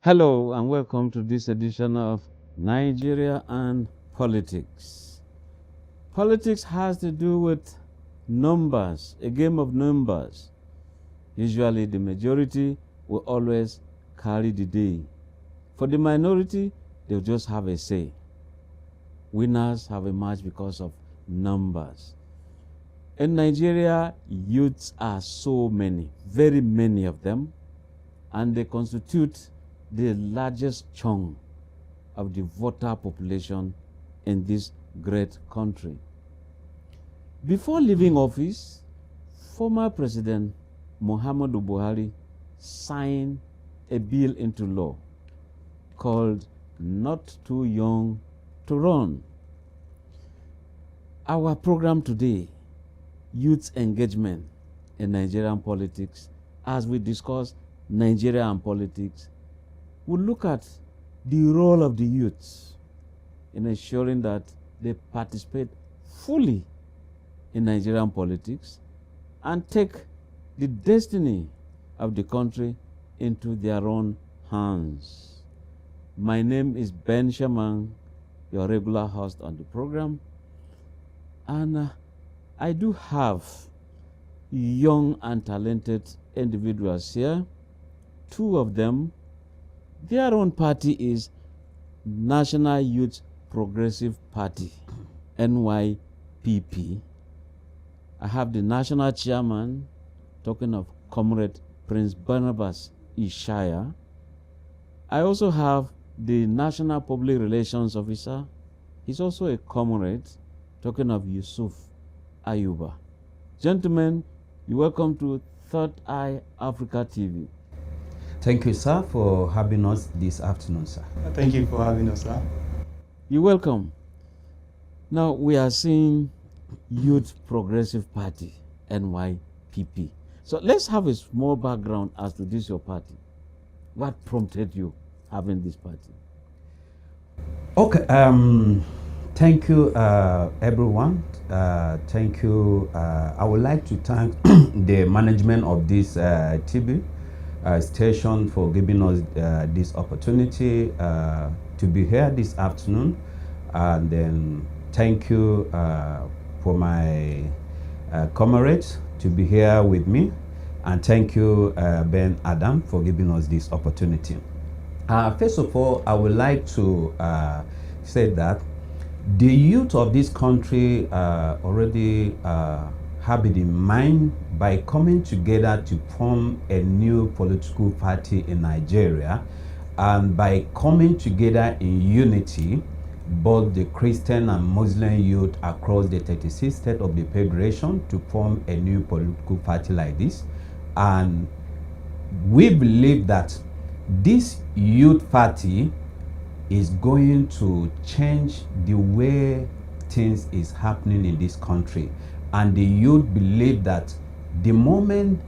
Hello and welcome to this edition of Nigeria and Politics. Politics has to do with numbers, a game of numbers. Usually the majority will always carry the day. For the minority, they'll just have a say. Winners have emerged because of numbers. In Nigeria, youths are so many, very many of them, and they constitute the largest chunk of the voter population in this great country. Before leaving office, former President Muhammadu Buhari signed a bill into law called Not Too Young to Run. Our program today, Youth Engagement in Nigerian Politics, as we discuss Nigeria and politics, we'll look at the role of the youths in ensuring that they participate fully in Nigerian politics and take the destiny of the country into their own hands. My name is Ben Shaman, your regular host on the program, and I do have young and talented individuals here. Two of them, their own party is National Youth Progressive Party, NYPP. I have the national chairman, talking of Comrade Prince Barnabas Ishaya. I also have the national public relations officer. He's also a comrade, talking of Yusuf Ayuba. Gentlemen, you're welcome to Third Eye Africa TV. Thank you, sir, for having us this afternoon, sir. Thank you for having us, sir. You're welcome. Now we are seeing Youth Progressive Party, NYPP. So let's have a small background as to this your party. What prompted you having this party? Okay. Thank you, everyone. Thank you. I would like to thank the management of this TV station for giving us this opportunity to be here this afternoon, and then thank you for my comrades to be here with me, and thank you Ben Adam for giving us this opportunity. First of all, I would like to say that the youth of this country already have it in mind by coming together to form a new political party in Nigeria, and by coming together in unity, both the Christian and Muslim youth across the 36 states of the Federation, to form a new political party like this. And we believe that this youth party is going to change the way things is happening in this country. And the youth believe that the moment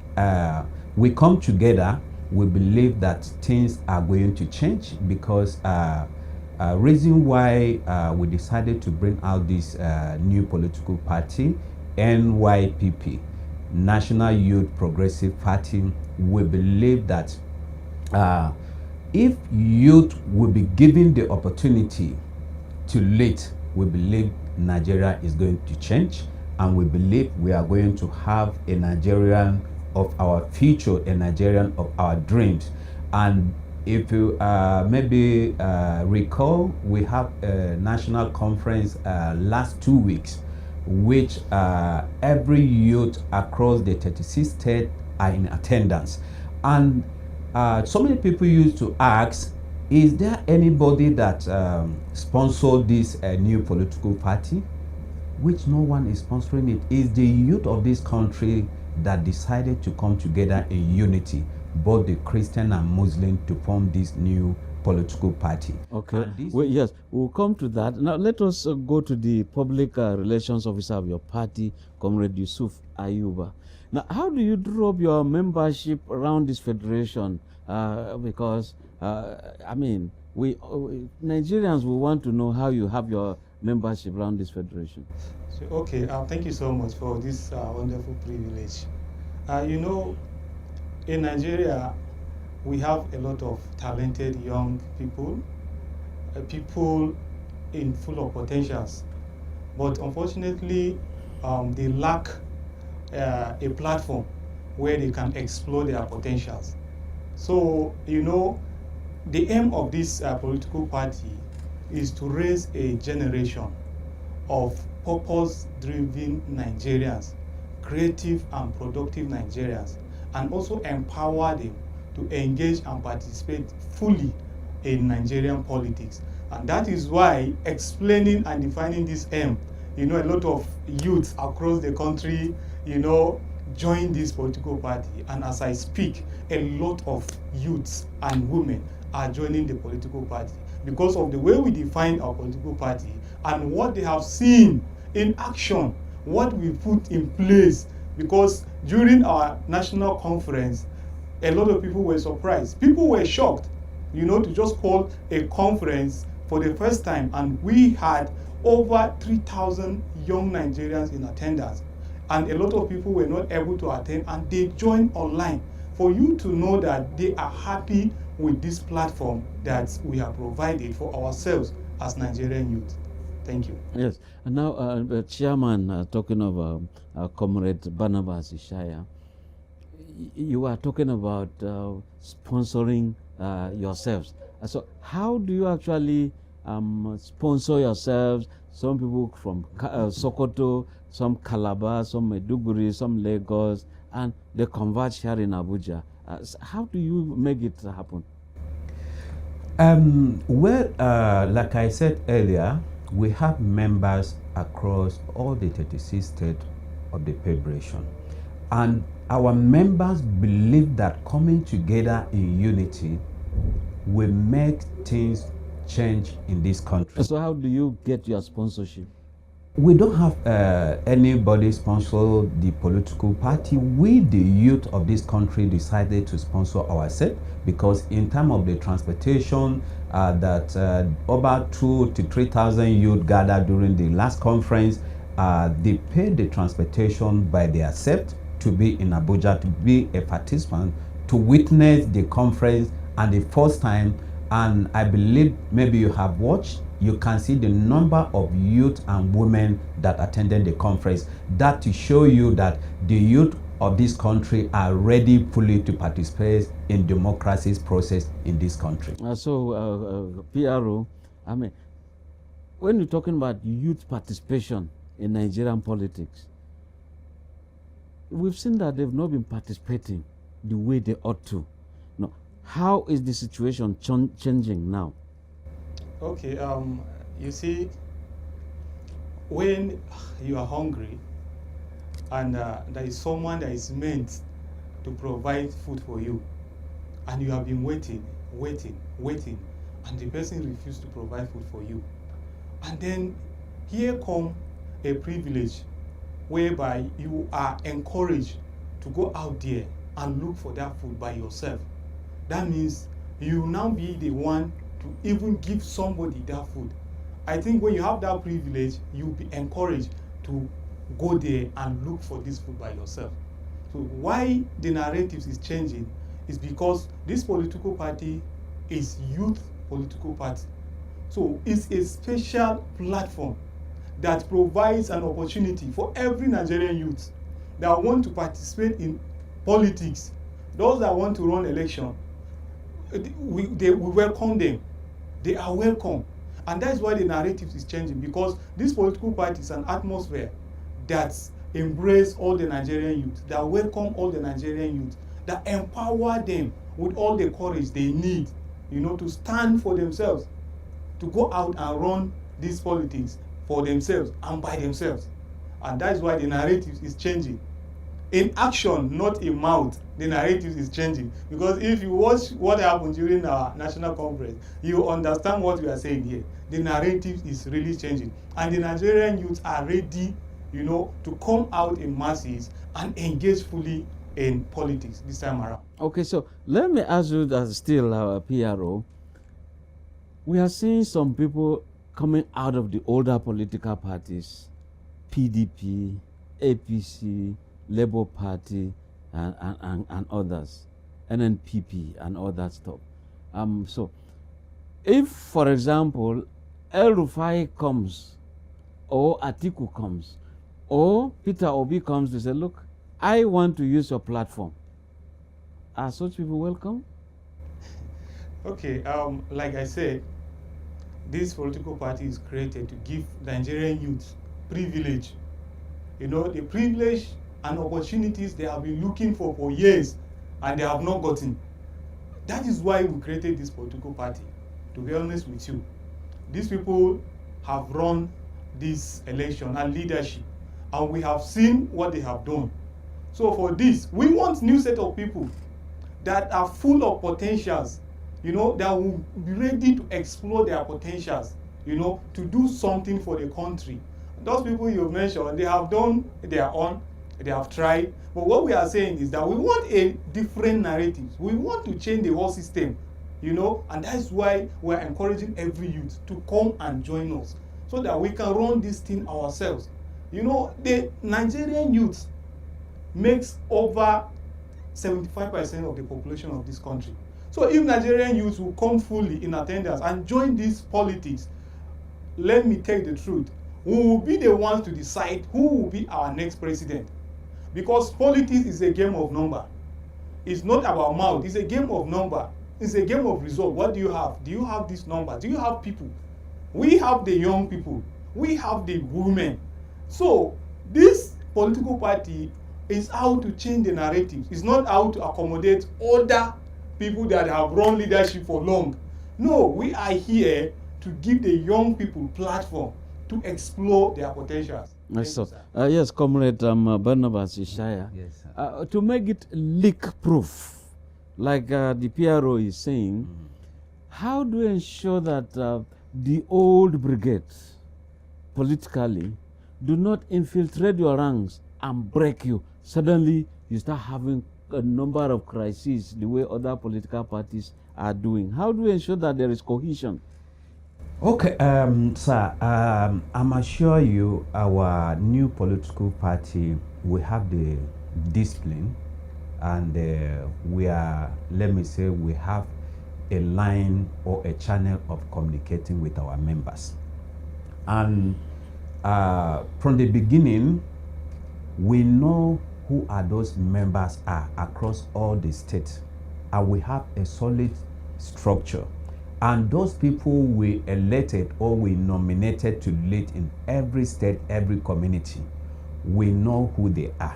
we come together, we believe that things are going to change, because reason why we decided to bring out this new political party, NYPP, National Youth Progressive Party. We believe that if youth will be given the opportunity to lead, we believe Nigeria is going to change, and we believe we are going to have a Nigerian of our future, a Nigerian of our dreams. And if you maybe recall, we have a national conference last 2 weeks, which every youth across the 36 states are in attendance. And so many people used to ask, is there anybody that sponsored this new political party? Which no one is sponsoring it. It's the youth of this country that decided to come together in unity, both the Christian and Muslim, to form this new political party. Okay. Well, yes, we'll come to that. Now let us go to the public relations officer of your party, Comrade Yusuf Ayuba. Now, how do you draw up your membership around this federation? Because I mean, we Nigerians will want to know how you have your membership around this federation. So, okay, thank you so much for this wonderful privilege. You know, in Nigeria, we have a lot of talented young people, people in full of potentials, but unfortunately, they lack a platform where they can explore their potentials. So, the aim of this political party is to raise a generation of purpose-driven Nigerians, creative and productive Nigerians, and also empower them to engage and participate fully in Nigerian politics. And that is why explaining and defining this aim, a lot of youths across the country, join this political party. And as I speak, a lot of youths and women are joining the political party because of the way we define our political party and what they have seen in action, what we put in place. Because during our national conference, a lot of people were surprised. People were shocked, to just call a conference for the first time, and we had over 3,000 young Nigerians in attendance. And a lot of people were not able to attend, and they joined online. For you to know that they are happy with this platform that we have provided for ourselves as Nigerian youth. Thank you. Yes. And now, Chairman, talking of Comrade Barnabas Ishaya, you are talking about sponsoring yourselves. So how do you actually sponsor yourselves? Some people from Sokoto, some Calabar, some Maiduguri, some Lagos, and they converge here in Abuja. How do you make it happen? Like I said earlier, we have members across all the 36 states of the Federation. And our members believe that coming together in unity will make things change in this country. So how do you get your sponsorship? We don't have anybody sponsor the political party. We, the youth of this country, decided to sponsor ourselves because in terms of the transportation, that over 2,000 to 3,000 youth gathered during the last conference, they paid the transportation by themselves to be in Abuja, to be a participant, to witness the conference and the first time. And I believe maybe you have watched, you can see the number of youth and women that attended the conference. That to show you that the youth of this country are ready fully to participate in democracy's process in this country. PRO, I mean, when you're talking about youth participation in Nigerian politics, we've seen that they've not been participating the way they ought to. No. How is the situation changing now? Okay, you see, when you are hungry and there is someone that is meant to provide food for you, and you have been waiting, and the person refused to provide food for you, and then here come a privilege whereby you are encouraged to go out there and look for that food by yourself. That means you will now be the one to even give somebody that food. I think when you have that privilege, you'll be encouraged to go there and look for this food by yourself. So why the narratives is changing is because this political party is youth political party. So it's a special platform that provides an opportunity for every Nigerian youth that want to participate in politics. Those that want to run election, we welcome them. They are welcome. And that's why the narrative is changing, because this political party is an atmosphere that embrace all the Nigerian youth, that welcome all the Nigerian youth, that empower them with all the courage they need, to stand for themselves, to go out and run these politics for themselves and by themselves. And that's why the narrative is changing. In action, not in mouth, the narrative is changing. Because if you watch what happened during our national conference, you understand what we are saying here. The narrative is really changing. And the Nigerian youth are ready, to come out in masses and engage fully in politics this time around. Okay, so let me ask you that still, PRO. We are seeing some people coming out of the older political parties, PDP, APC, Labour Party, and others. NNPP and all that stuff. So if, for example, El Rufai comes, or Atiku comes, or Peter Obi comes to say, look, I want to use your platform, are such people welcome? Okay, like I said, this political party is created to give Nigerian youth privilege. You know, the privilege and opportunities they have been looking for years and they have not gotten. That is why we created this political party, to be honest with you. These people have run this election and leadership, and we have seen what they have done. So for this, we want new set of people that are full of potentials, you know, that will be ready to explore their potentials, you know, to do something for the country. Those people you mentioned, they have done their own, they have tried, but what we are saying is that we want a different narrative. We want to change the whole system, you know, and that's why we're encouraging every youth to come and join us so that we can run this thing ourselves. You know, the Nigerian youth makes over 75% of the population of this country. So if Nigerian youth will come fully in attendance and join this politics, let me tell you the truth, we will be the ones to decide who will be our next president. Because politics is a game of number. It's not about mouth, it's a game of number. It's a game of result. What do you have? Do you have this number? Do you have people? We have the young people. We have the women. So this political party is how to change the narrative. It's not how to accommodate other people that have run leadership for long. No, we are here to give the young people platform to explore their potentials. Yes, sir. Yes, Comrade Barnabas Ishaya. Yes, sir. To make it leak-proof, like the PRO is saying, how do we ensure that the old brigades, politically, do not infiltrate your ranks and break you? Suddenly, you start having a number of crises the way other political parties are doing. How do we ensure that there is cohesion? Okay, sir, I'm assure you our new political party will have the discipline, and we are, let me say, we have a line or a channel of communicating with our members. And from the beginning, we know who are those members are across all the states, and we have a solid structure. And those people we elected or we nominated to lead in every state, every community, we know who they are.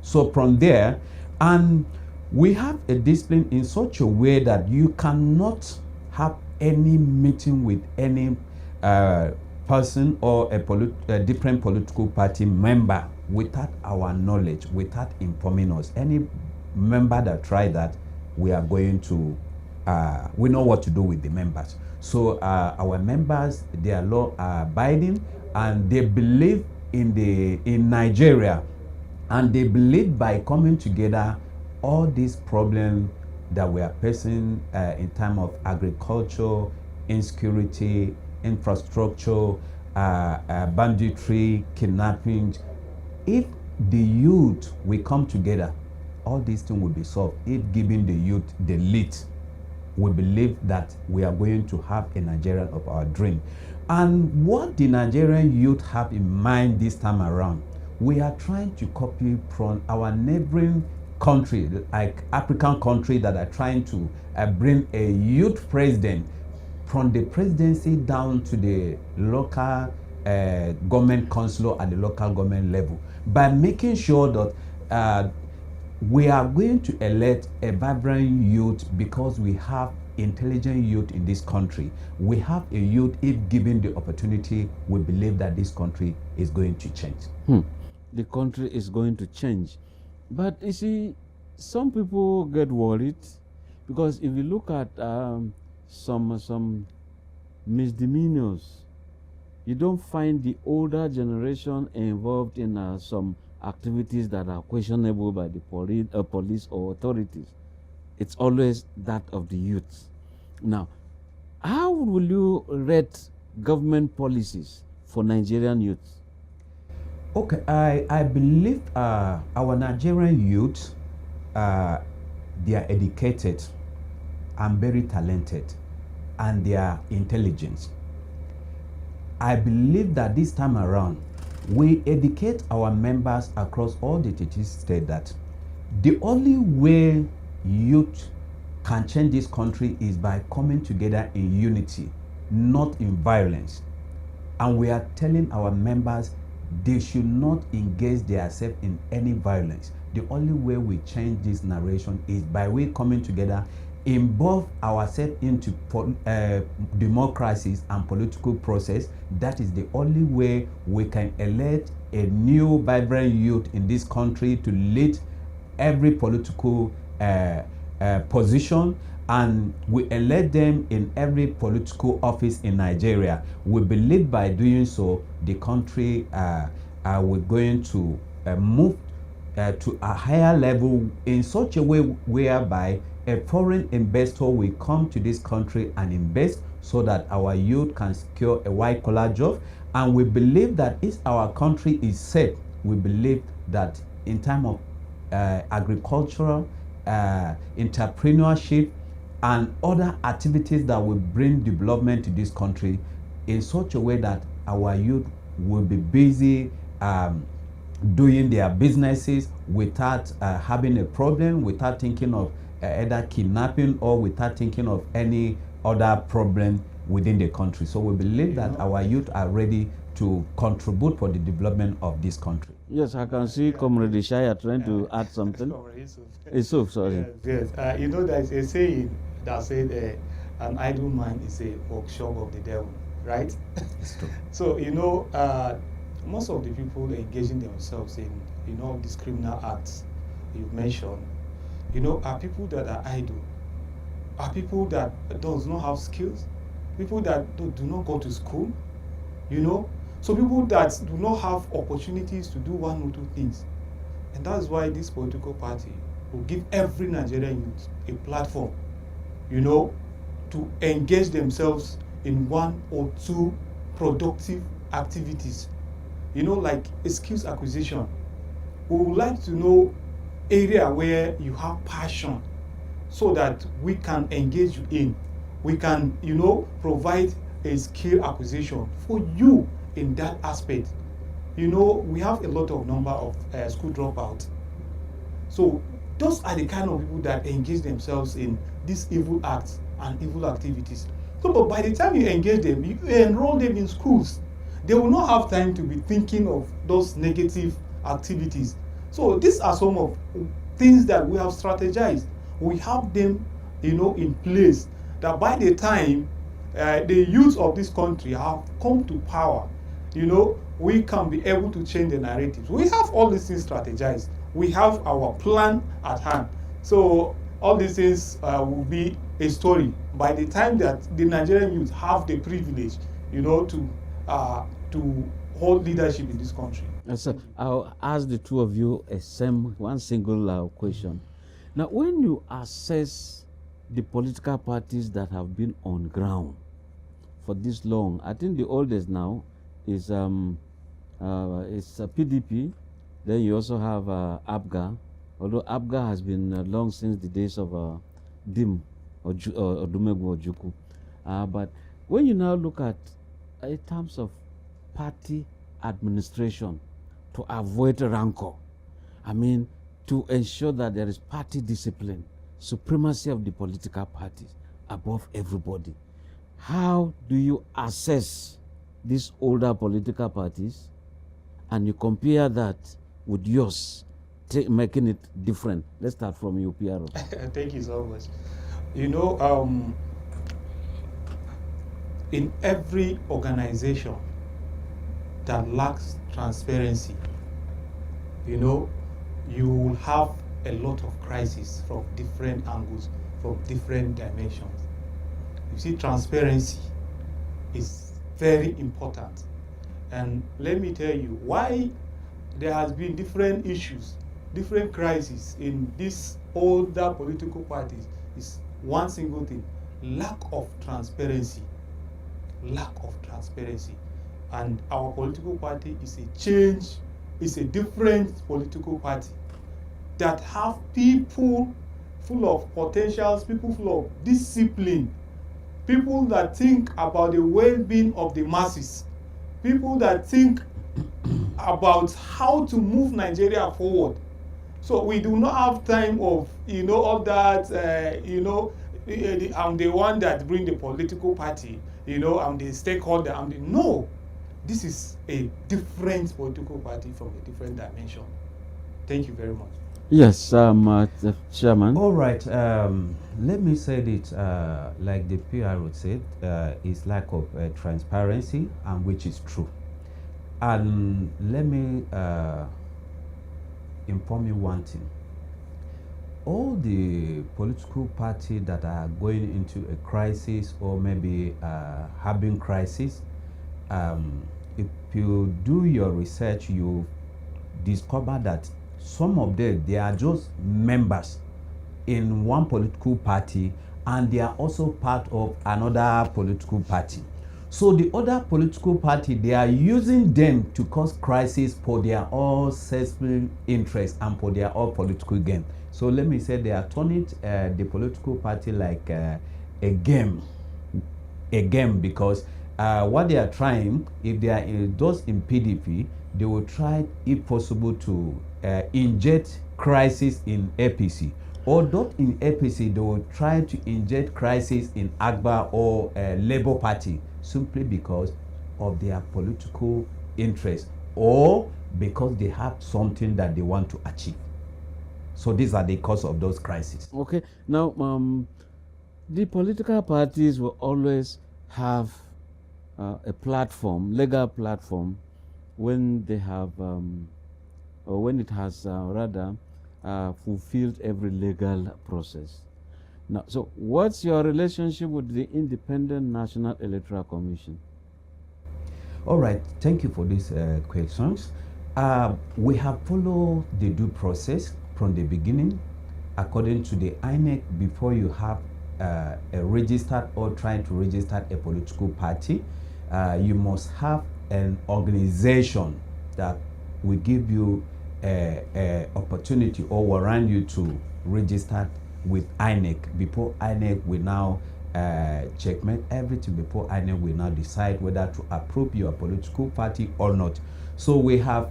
So from there, and we have a discipline in such a way that you cannot have any meeting with any person or a different political party member without our knowledge, without informing us. Any member that try that, we are going to we know what to do with the members. So our members, they are law abiding, and they believe in Nigeria, and they believe by coming together, all these problems that we are facing in terms of agriculture, insecurity, infrastructure, banditry, kidnapping, if the youth will come together, all these things will be solved. If giving the youth the lead, we believe that we are going to have a Nigeria of our dream. And what the Nigerian youth have in mind this time around, we are trying to copy from our neighboring country, like African country, that are trying to bring a youth president from the presidency down to the local government council at the local government level, by making sure that we are going to elect a vibrant youth, because we have intelligent youth in this country. We have a youth, if given the opportunity, we believe that this country is going to change. The country is going to change. But you see, some people get worried, because if you look at some misdemeanors, you don't find the older generation involved in some activities that are questionable by the police or authorities. It's always that of the youth. Now, how will you rate government policies for Nigerian youth? Okay, I believe our Nigerian youth they are educated and very talented, and they are intelligent. I believe that this time around, we educate our members across all the 30 states that the only way youth can change this country is by coming together in unity, not in violence. And we are telling our members they should not engage themselves in any violence. The only way we change this narration is by we coming together, involve ourselves into democracies and political process. That is the only way we can elect a new vibrant youth in this country to lead every political position, and we elect them in every political office in Nigeria. We believe by doing so, the country we're going to move to a higher level in such a way whereby a foreign investor will come to this country and invest so that our youth can secure a white-collar job. And we believe that if our country is safe, we believe that in terms of agricultural, entrepreneurship, and other activities that will bring development to this country in such a way that our youth will be busy doing their businesses without having a problem, without thinking of either kidnapping or without thinking of any other problem within the country. So we believe that our youth are ready to contribute for the development of this country. Yes, I can see Comrade Ishaya trying to add something. Isuf, sorry. Yes. You know, there's a saying that said, an idle mind is a workshop of the devil, right? It's true. So, you know, most of the people engaging themselves in, you know, these criminal acts you mentioned, you know, are people that are idle, are people that does not have skills, people that do not go to school, you know, so people that do not have opportunities to do one or two things. And that's why this political party will give every Nigerian youth a platform, you know, to engage themselves in one or two productive activities, you know, like a skills acquisition. We would like to know area where you have passion so that we can engage you in. We can, you know, provide a skill acquisition for you in that aspect. You know, we have a lot of number of school dropouts. So those are the kind of people that engage themselves in these evil acts and evil activities. So, but by the time you engage them, you enroll them in schools, they will not have time to be thinking of those negative activities. So these are some of things that we have strategized. We have them, you know, in place that by the time the youth of this country have come to power, you know, we can be able to change the narratives. We have all these things strategized. We have our plan at hand. So all these things will be a story by the time that the Nigerian youth have the privilege, you know, to hold leadership in this country. So I'll ask the two of you one single question. Now, when you assess the political parties that have been on ground for this long, I think the oldest now is PDP. Then you also have APGA, although APGA has been long since the days of DIM or Dumegu Ojukwu. But when you now look at in terms of party administration to avoid rancor, I mean, to ensure that there is party discipline, supremacy of the political parties above everybody. How do you assess these older political parties and you compare that with yours, making it different? Let's start from you, PRO. Thank you so much. You know, in every organization that lacks transparency, you know, you will have a lot of crises from different angles, from different dimensions. You see, transparency is very important. And let me tell you why there has been different issues, different crises in these older political parties is one single thing: lack of transparency. Lack of transparency. And our political party is a change, is a different political party that have people full of potentials, people full of discipline, people that think about the well-being of the masses, people that think about how to move Nigeria forward. So we do not have time of, all that, I'm the one that bring the political party, I'm the stakeholder, no. This is a different political party from a different dimension. Thank you very much. Yes, the Chairman. All right. Let me say it like the PRO said, it's lack of transparency, and which is true. And let me inform you one thing. All the political parties that are going into a crisis or maybe having crisis, if you do your research, you discover that some of them, they are just members in one political party, and they are also part of another political party. So the other political party, they are using them to cause crisis for their own selfish interest and for their own political gain. So let me say they are turning the political party like a game because what they are trying, if they are those in PDP, they will try, if possible, to inject crisis in APC. Or not in APC, they will try to inject crisis in AGBA or Labour Party, simply because of their political interest or because they have something that they want to achieve. So these are the cause of those crises. Okay. Now, the political parties will always have a platform, legal platform, when they have, or when it has rather fulfilled every legal process. Now, so what's your relationship with the Independent National Electoral Commission? All right, thank you for these questions. We have followed the due process from the beginning. According to the INEC, before you have a registered or trying to register a political party, you must have an organization that will give you a opportunity or warrant you to register with INEC. Before INEC will now checkmate everything, before INEC will now decide whether to approve your political party or not. So we have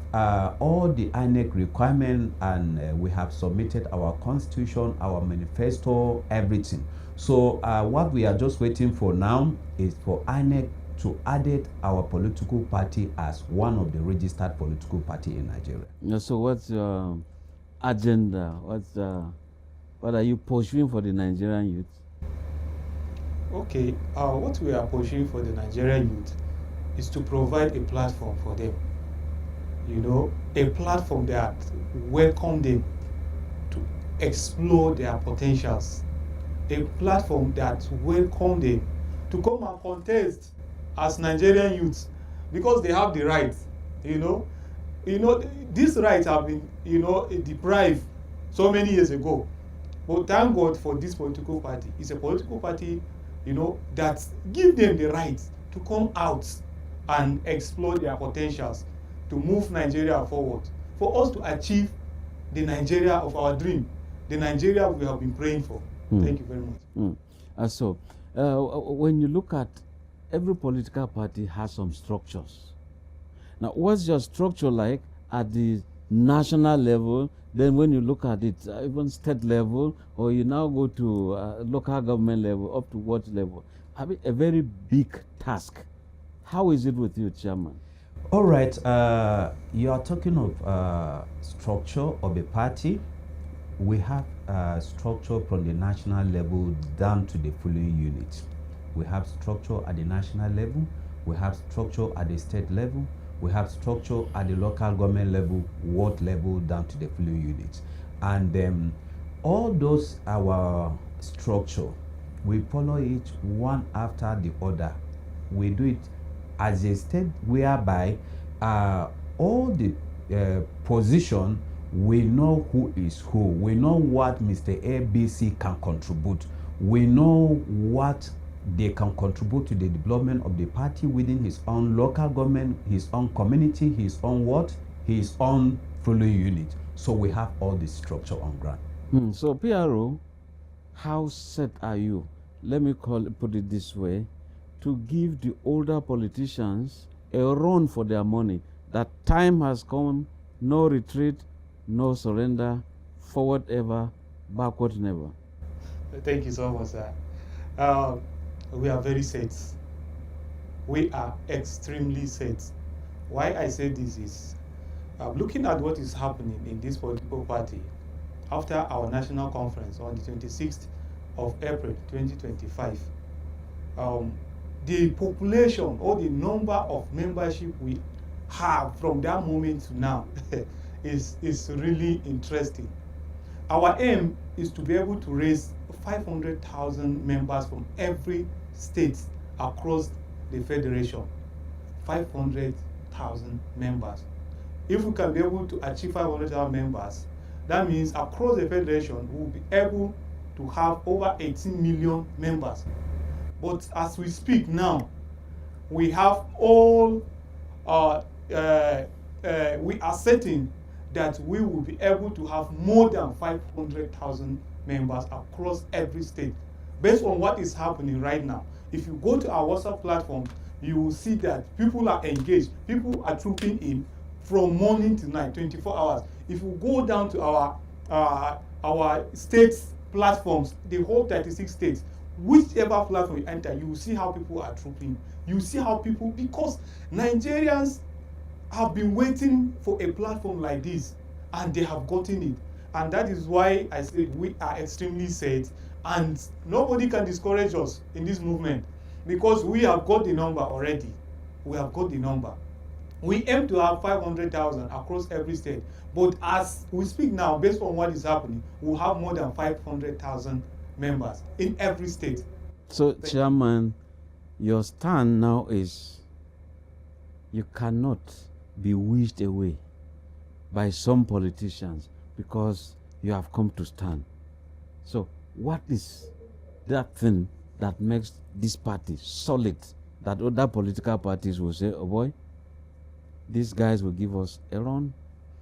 all the INEC requirements, and we have submitted our constitution, our manifesto, everything. So what we are just waiting for now is for INEC to add our political party as one of the registered political party in Nigeria. So what's your agenda? What are you pursuing for the Nigerian youth? Okay, what we are pursuing for the Nigerian youth is to provide a platform for them. A platform that welcome them to explore their potentials. A platform that welcome them to come and contest as Nigerian youths, because they have the right. These rights have been, deprived so many years ago. But thank God for this political party. It's a political party, that give them the right to come out and explore their potentials, to move Nigeria forward, for us to achieve the Nigeria of our dream, the Nigeria we have been praying for. Thank you very much. So, when you look at every political party has some structures. Now, what's your structure like at the national level? Then when you look at it, even state level, or you now go to local government level, up to what level? I mean, a very big task. How is it with you, Chairman? All right, you are talking of structure of a party. We have structure from the national level down to the following units. We have structure at the national level, we have structure at the state level, we have structure at the local government level, ward level, down to the following units. And all those, our structure, we follow it one after the other. We do it as a state whereby all the position, we know who is who. We know what Mr. ABC can contribute. We know what they can contribute to the development of the party within his own local government, his own community, his own ward, his own following unit. So we have all this structure on ground. So PRO, how set are you, let me put it this way, to give the older politicians a run for their money? That time has come, no retreat, no surrender, forward ever, backward never. Thank you so much, sir. We are very set. We are extremely set. Why I say this is, looking at what is happening in this political party after our national conference on the 26th of April 2025, the population or the number of membership we have from that moment to now is really interesting. Our aim is to be able to raise 500,000 members from every state across the federation. 500,000 members. If we can be able to achieve 500,000 members, that means across the federation we will be able to have over 18 million members. But as we speak now, we have all we are certain that we will be able to have more than 500,000 members across every state based on what is happening right now. If you go to our WhatsApp platform, you will see that people are engaged. People are trooping in from morning to night, 24 hours. If you go down to our states platforms, the whole 36 states, whichever platform you enter, you will see how people are trooping. You see how people, because Nigerians have been waiting for a platform like this, and they have gotten it. And that is why I said we are extremely set, and nobody can discourage us in this movement, because we have got the number already. We have got the number. We aim to have 500,000 across every state, but as we speak now, based on what is happening, we'll have more than 500,000 members in every state. So, Chairman, your stand now is you cannot be wished away by some politicians because you have come to stand. So, what is that thing that makes this party solid, that other political parties will say, oh boy, these guys will give us a run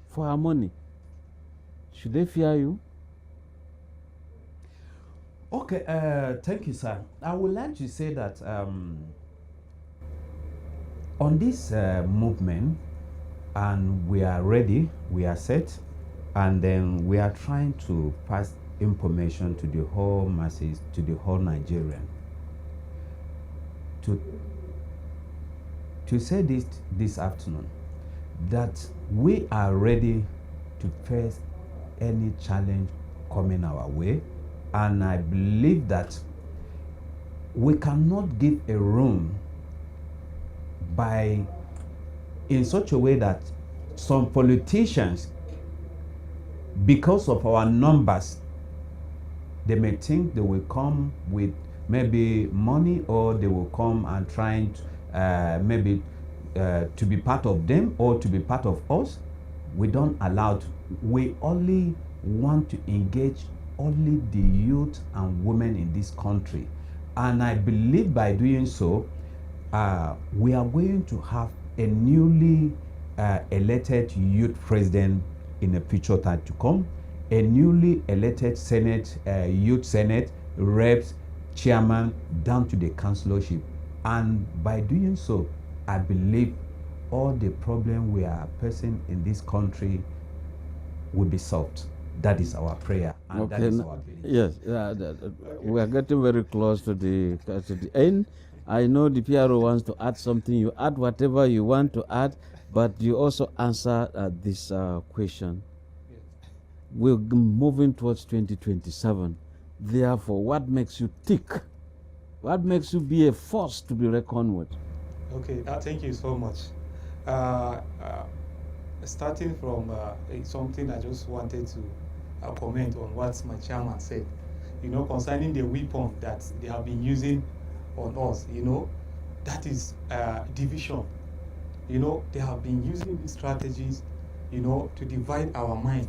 for our money? Should they fear you? Okay, thank you, sir. I would like to say that on this movement, and we are ready, we are set, and then we are trying to pass information to the whole masses, to the whole Nigerian. To say this afternoon, that we are ready to face any challenge coming our way, and I believe that we cannot give a room by in such a way that some politicians, because of our numbers, they may think they will come with maybe money, or they will come and trying maybe to be part of them or to be part of us. We don't allow it. We only want to engage only the youth and women in this country, and I believe by doing so we are going to have a newly elected youth president in the future time to come, a newly elected senate, youth senate, reps, chairman, down to the councillorship. And by doing so, I believe all the problem we are facing in this country will be solved. That is our prayer, and Okay, that is our belief. yes, we are getting very close to the end. I know the PRO wants to add something. You add whatever you want to add, but you also answer this question. We're moving towards 2027. Therefore, what makes you tick? What makes you be a force to be reckoned with? Okay, thank you so much. Starting from something I just wanted to comment on what my chairman said, concerning the weapon that they have been using on us, that is division. They have been using these strategies, to divide our mind,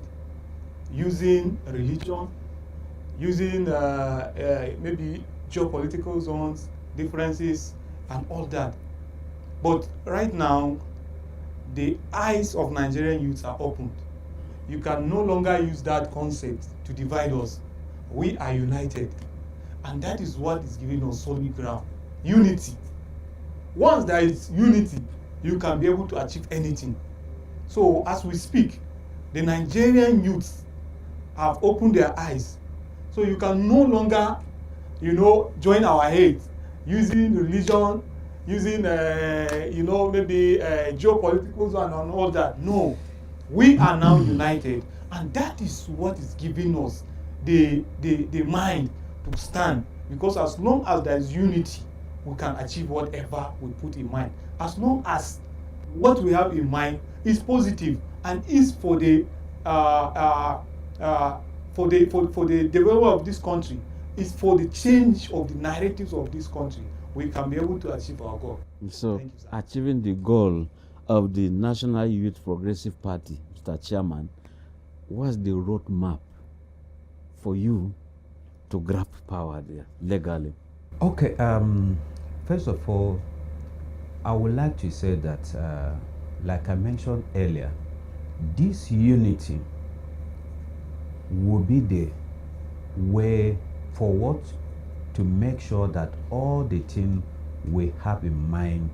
using religion, using maybe geopolitical zones, differences, and all that. But right now, the eyes of Nigerian youths are opened. You can no longer use that concept to divide us. We are united. And that is what is giving us solid ground. Unity. Once there is unity, you can be able to achieve anything. So as we speak, the Nigerian youths have opened their eyes. So you can no longer, join our hate using religion, using, maybe geopolitical and all that. No, we are now united, and that is what is giving us the mind to stand. Because as long as there is unity, we can achieve whatever we put in mind. As long as what we have in mind is positive and is for the development of this country, is for the change of the narratives of this country, we can be able to achieve our goal. So, Thank you, sir. achieving the goal of the National Youth Progressive Party, Mr. Chairman, what's the roadmap for you to grab power there legally? Okay, first of all, I would like to say that, like I mentioned earlier, this unity will be the way forward to make sure that all the things we have in mind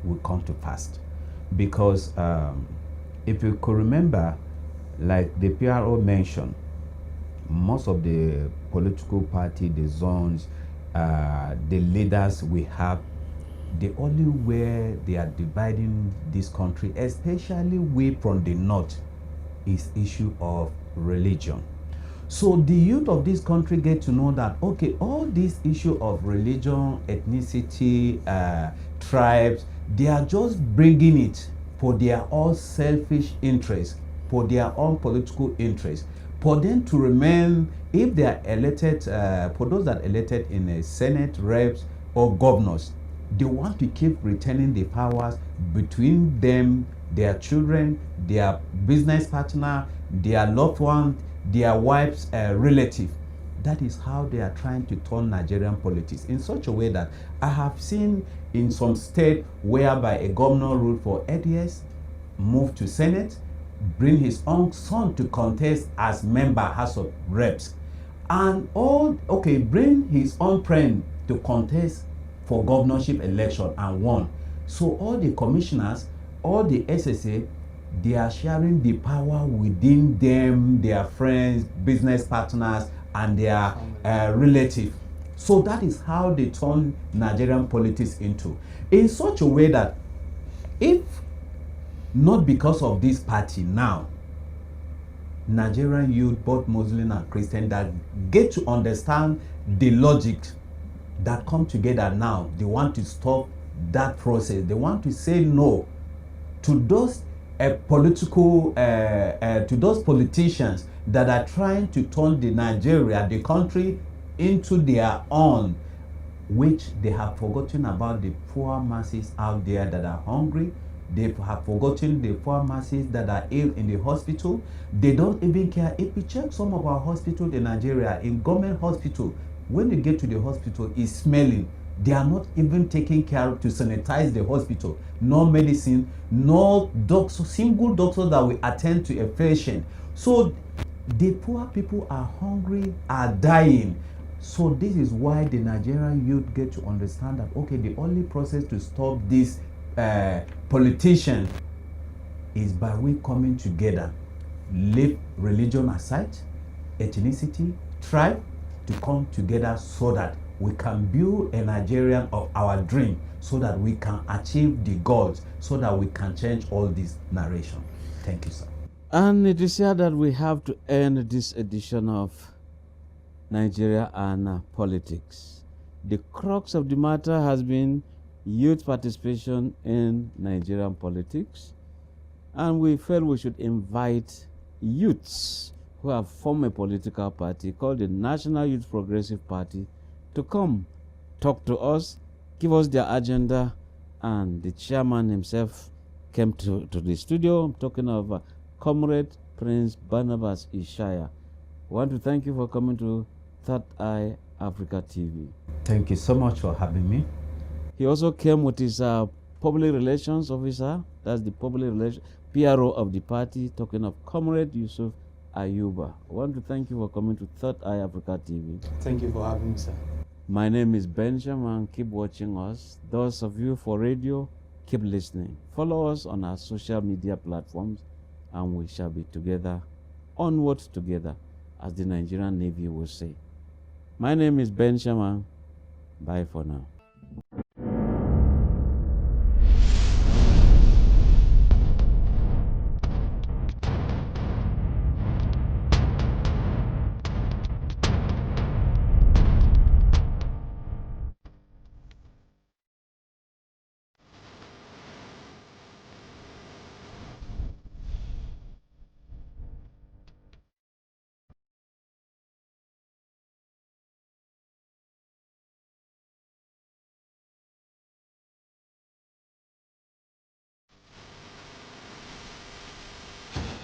will come to pass. Because if you could remember, like the PRO mentioned, most of the political party, the zones, the leaders we have, the only way they are dividing this country, especially we from the north, is issue of religion. So the youth of this country get to know that, okay, all this issue of religion, ethnicity, tribes, they are just bringing it for their own selfish interests, for their own political interests, for them to remain, if they are elected, for those that are elected in a Senate, reps, or governors, they want to keep retaining the powers between them, their children, their business partner, their loved one, their wife's relative. That is how they are trying to turn Nigerian politics in such a way that I have seen in some state whereby a governor ruled for 8 years, moved to Senate, bring his own son to contest as member House of Reps, and bring his own friend to contest for governorship election and won. So all the commissioners, all the SSA, they are sharing the power within them, their friends, business partners, and their relative. So that is how they turn Nigerian politics into. In such a way that if not because of this party now, Nigerian youth, both Muslim and Christian, that get to understand the logic that come together now, they want to stop that process. They want to say no to those to those politicians that are trying to turn the country into their own, which they have forgotten about the poor masses out there that are hungry. They have forgotten the poor masses that are ill in the hospital. They don't even care. If you check some of our hospitals in Nigeria, in government hospital, when you get to the hospital, it's smelling. They are not even taking care to sanitize the hospital. No medicine, no doctor, single doctor that will attend to a patient. So the poor people are hungry, are dying. So this is why the Nigerian youth get to understand that, okay, the only process to stop this politician is by we coming together, leave religion aside, ethnicity, tribe, to come together so that we can build a Nigerian of our dream, so that we can achieve the goals, so that we can change all this narration. Thank you, sir. And it is here that we have to end this edition of Nigeria and Politics. The crux of the matter has been youth participation in Nigerian politics, and we felt we should invite youths who have formed a political party called the National Youth Progressive Party to come talk to us, give us their agenda, and the chairman himself came to the studio. I'm talking of Comrade Prince Barnabas Ishaya. I want to thank you for coming to Third Eye Africa TV. Thank you so much for having me. He also came with his public relations officer, that's the public relations PRO of the party, talking of Comrade Yusuf Ayuba. I want to thank you for coming to Third Eye Africa TV. Thank you for having me, sir. My name is Benjamin. Keep watching us. Those of you for radio, keep listening. Follow us on our social media platforms, and we shall be together, onward together, as the Nigerian Navy will say. My name is Benjamin. Bye for now.